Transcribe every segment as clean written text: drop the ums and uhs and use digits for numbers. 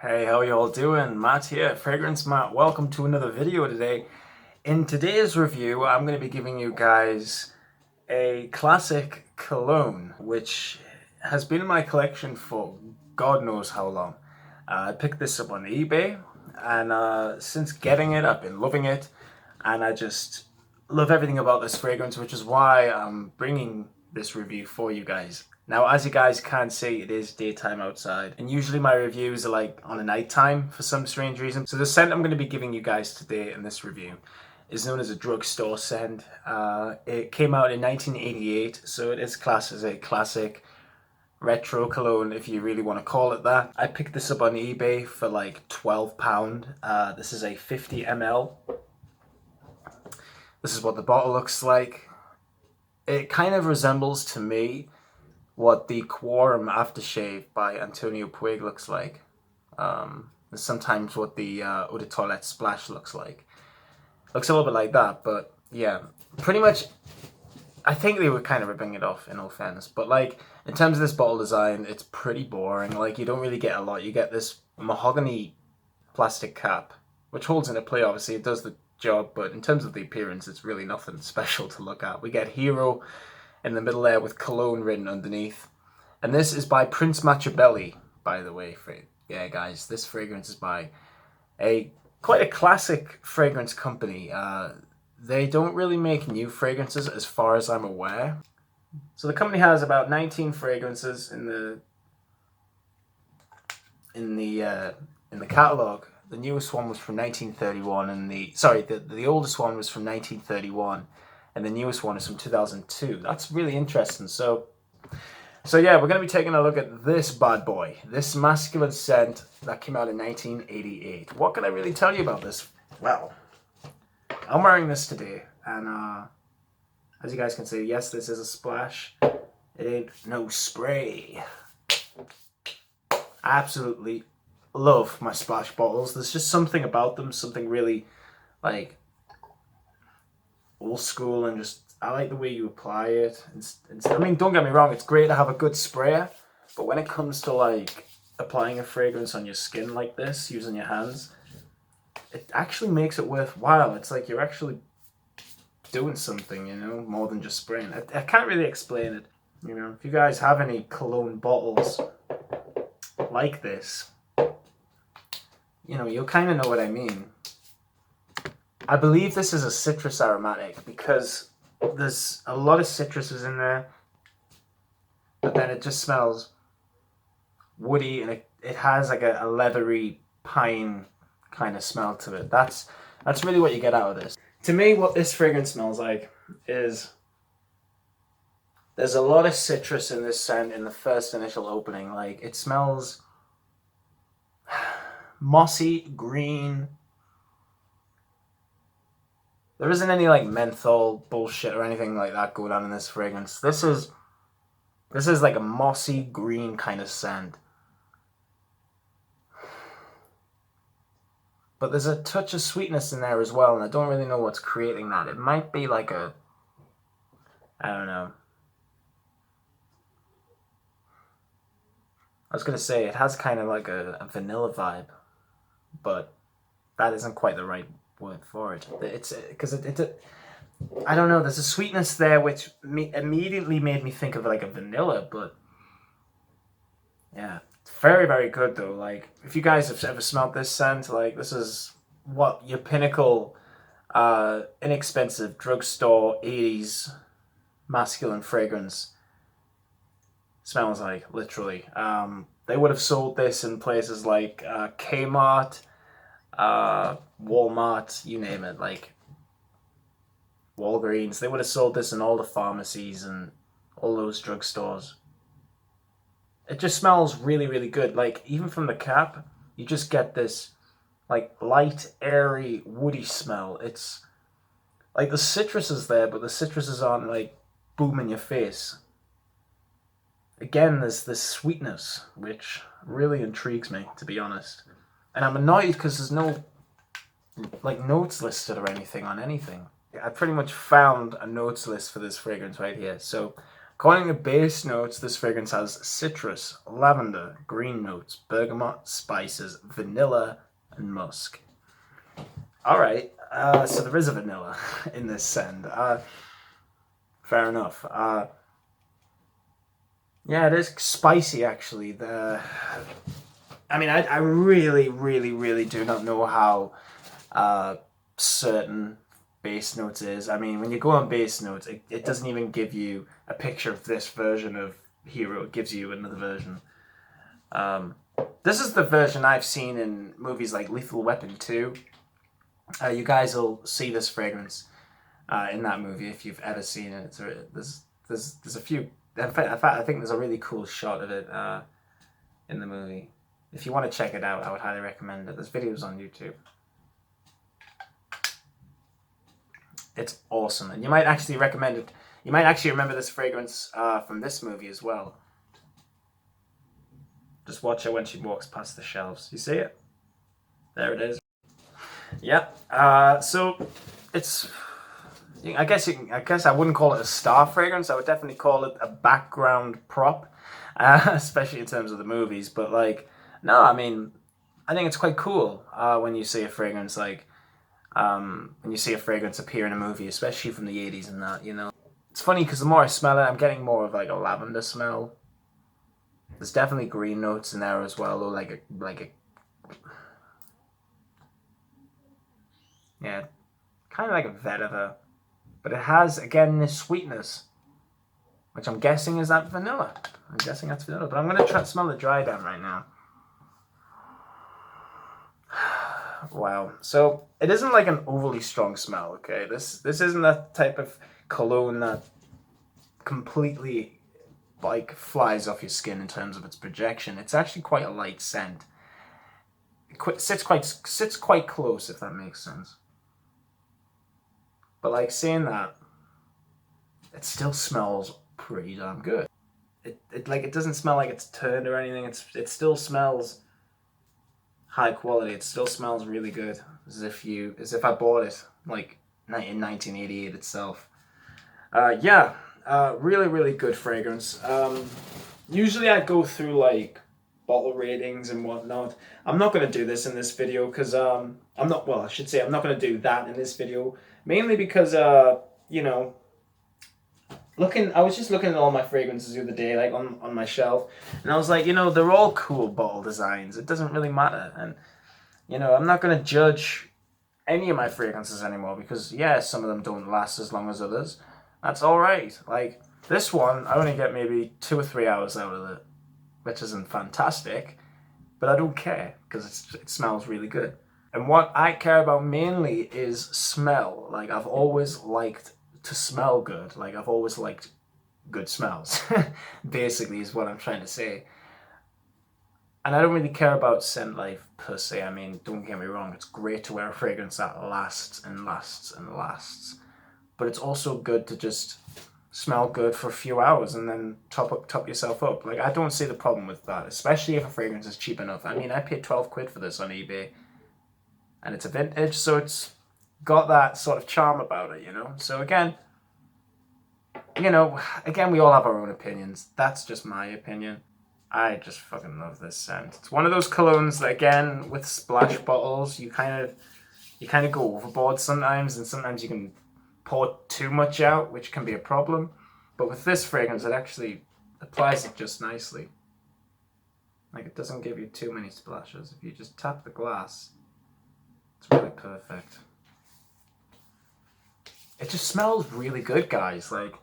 Hey, how y'all doing? Matt here, Fragrance Matt. Welcome to another video today. In today's review, I'm going to be giving you guys a classic cologne, which has been in my collection for God knows how long. I picked this up on eBay, and since getting it, I've been loving it, and I just love everything about this fragrance, which is why I'm bringing this review for you guys. Now, as you guys can see, it is daytime outside, and usually my reviews are like on a nighttime for some strange reason. So the scent I'm going to be giving you guys today in this review is known as a drugstore scent. It came out in 1988, so it is classed as a classic retro cologne, if you really want to call it that. I picked this up on eBay for like £12. This is a 50 ml. This is what the bottle looks like. It kind of resembles to me what the Quorum aftershave by Antonio Puig looks like. Sometimes what the Eau de Toilette Splash looks like. Looks a little bit like that, but yeah, pretty much. I think they were kind of ripping it off, in all fairness. But like, in terms of this bottle design, it's pretty boring. Like, you don't really get a lot. You get this mahogany plastic cap, which holds into play, obviously. It does the job, but in terms of the appearance, it's really nothing special to look at. We get Hero in the middle there with Cologne written underneath. And this is by Prince Matchabelli, by the way. Yeah, guys, this fragrance is by quite a classic fragrance company. They don't really make new fragrances as far as I'm aware. So the company has about 19 fragrances in the catalog. The newest one was from 1931, and the oldest one was from 1931. And the newest one is from 2002. That's really interesting. So yeah, we're going to be taking a look at this bad boy, this masculine scent that came out in 1988. What can I really tell you about this? Well, I'm wearing this today, and as you guys can see, yes, this is a splash. It ain't no spray. I absolutely love my splash bottles. There's just something about them, something really like old school, and just I like the way you apply it. I mean, don't get me wrong, it's great to have a good sprayer, but when it comes to like applying a fragrance on your skin like this, using your hands, it actually makes it worthwhile. It's like you're actually doing something, you know, more than just spraying. I can't really explain it. You know, if you guys have any cologne bottles like this, you know, you'll kind of know what I mean. I believe this is a citrus aromatic because there's a lot of citruses in there, but then it just smells woody, and it has like a leathery pine kind of smell to it. That's really what you get out of this. To me, what this fragrance smells like is there's a lot of citrus in this scent in the first initial opening. Like, it smells mossy, green. There isn't any like menthol bullshit or anything like that going on in this fragrance. This is like a mossy green kind of scent. But there's a touch of sweetness in there as well, and I don't really know what's creating that. It might be like I don't know. I was going to say it has kind of like a vanilla vibe, but that isn't quite the right word for it. It's because I don't know, there's a sweetness there which immediately made me think of like a vanilla, but yeah, it's very, very good though. Like, if you guys have ever smelled this scent, like, this is what your pinnacle inexpensive drugstore 80s masculine fragrance smells like, literally. They would have sold this in places like Kmart, Walmart, you name it, like Walgreens. They would have sold this in all the pharmacies and all those drugstores. It just smells really, really good. Like, even from the cap, you just get this like light, airy, woody smell. It's like the citrus is there, but the citruses aren't like boom in your face. Again, there's this sweetness, which really intrigues me, to be honest. And I'm annoyed because there's no like notes listed or anything on anything. I pretty much found a notes list for this fragrance right here. So According to base notes, this fragrance has citrus, lavender, green notes, bergamot, spices, vanilla, and musk. All right, so there is a vanilla in this scent. Fair enough. Yeah, it is spicy actually. I really, really, really do not know how certain base notes is. I mean, when you go on base notes, it doesn't even give you a picture of this version of Hero. It gives you another version. This is the version I've seen in movies like Lethal Weapon 2. You guys will see this fragrance in that movie if you've ever seen it. There's a few. In fact, I think there's a really cool shot of it in the movie. If you want to check it out, I would highly recommend it. There's videos on YouTube. It's awesome, and you might actually recommend it. You might actually remember this fragrance from this movie as well. Just watch her when she walks past the shelves. You see it? There it is. Yep. So it's. I guess I wouldn't call it a star fragrance. I would definitely call it a background prop, especially in terms of the movies. But like, no, I mean, I think it's quite cool when you see a fragrance like when you see a fragrance appear in a movie, especially from the 80s and that. You know, it's funny because the more I smell it, I'm getting more of like a lavender smell. There's definitely green notes in there as well, or yeah, kind of like a vetiver. But it has, again, this sweetness, which I'm guessing is that vanilla. I'm guessing that's vanilla. But I'm going to try to smell the dry down right now. Wow. So it isn't like an overly strong smell, okay? This isn't that type of cologne that completely like flies off your skin in terms of its projection. It's actually quite a light scent. It sits quite close, if that makes sense. But like saying that, it still smells pretty damn good. It doesn't smell like it's turned or anything. It still smells high quality. It still smells really good, as if I bought it like in 1988 itself. Really, really good fragrance. Usually I go through like bottle ratings and whatnot. I'm not going to do this in this video because I'm not going to do that in this video. Mainly because, I was just looking at all my fragrances the other day, like on my shelf, and I was like, they're all cool bottle designs. It doesn't really matter. And, I'm not going to judge any of my fragrances anymore because, yeah, some of them don't last as long as others. That's all right. Like, this one, I only get maybe 2 or 3 hours out of it, which isn't fantastic, but I don't care because it smells really good. And what I care about mainly is smell. Like, I've always liked to smell good. Like, I've always liked good smells, basically, is what I'm trying to say. And I don't really care about scent life per se. I mean, don't get me wrong, it's great to wear a fragrance that lasts and lasts and lasts. But it's also good to just smell good for a few hours and then top yourself up. Like, I don't see the problem with that, especially if a fragrance is cheap enough. I mean, I paid 12 quid for this on eBay. And it's a vintage, so it's got that sort of charm about it, So again, we all have our own opinions. That's just my opinion. I just fucking love this scent. It's one of those colognes that, again, with splash bottles, you kind of go overboard sometimes, and sometimes you can pour too much out, which can be a problem. But with this fragrance, it actually applies it just nicely. Like, it doesn't give you too many splashes. If you just tap the glass, it's really perfect. It just smells really good, guys. Like,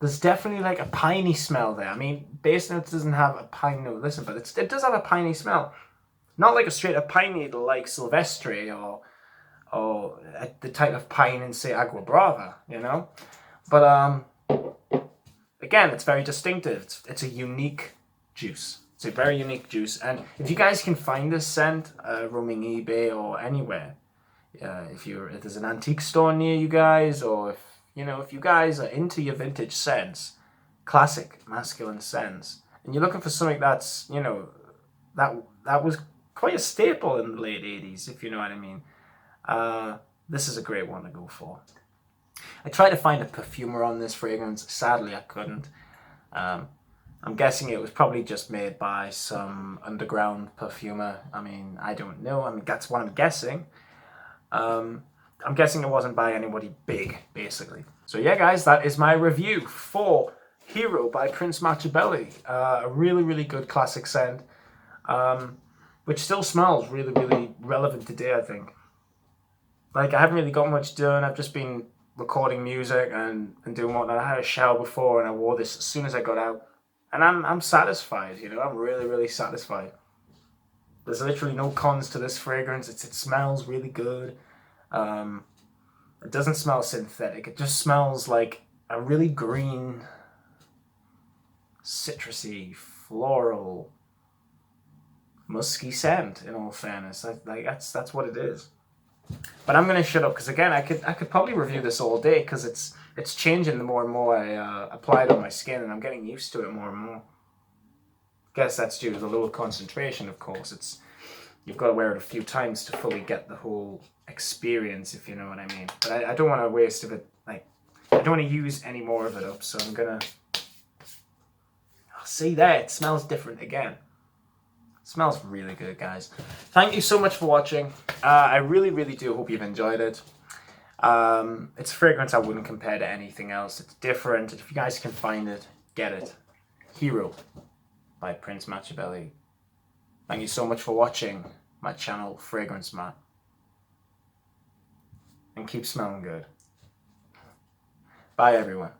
there's definitely like a piney smell there. I mean, base notes doesn't have a pine note, listen, but it does have a piney smell. Not like a straight up pine needle like Silvestre or the type of pine in, say, Agua Brava, But again, it's very distinctive. It's a unique juice. It's a very unique juice. And if you guys can find this scent roaming eBay or anywhere, if there's an antique store near you guys, or if you guys are into your vintage scents, classic masculine scents, and you're looking for something that's, that was quite a staple in the late 80s, if you know what I mean, this is a great one to go for. I tried to find a perfumer on this fragrance. Sadly, I couldn't. I'm guessing it was probably just made by some underground perfumer. I mean, I don't know. I mean, that's what I'm guessing. I'm guessing it wasn't by anybody big, basically. So yeah, guys, that is my review for Hero by Prince Matchabelli. A really, really good classic scent, which still smells really, really relevant today, I think. Like, I haven't really got much done. I've just been recording music and doing whatnot. I had a shower before and I wore this as soon as I got out. And I'm satisfied, you know, I'm really, really satisfied. There's literally no cons to this fragrance. It smells really good. It doesn't smell synthetic. It just smells like a really green, citrusy, floral, musky scent. In all fairness, that's what it is. But I'm gonna shut up because again, I could probably review this all day because it's changing the more and more I apply it on my skin, and I'm getting used to it more and more. Guess that's due to the lower concentration, of course. You've got to wear it a few times to fully get the whole experience, if you know what I mean. But I don't want to waste of it. Like, I don't want to use any more of it up, so I'm gonna. Oh, see there, it smells different again. It smells really good, guys. Thank you so much for watching. I really, really do hope you've enjoyed it. It's a fragrance I wouldn't compare to anything else. It's different. If you guys can find it, get it. Hero by Prince Matchabelli. Thank you so much for watching my channel, Fragrance Matt. And keep smelling good. Bye, everyone.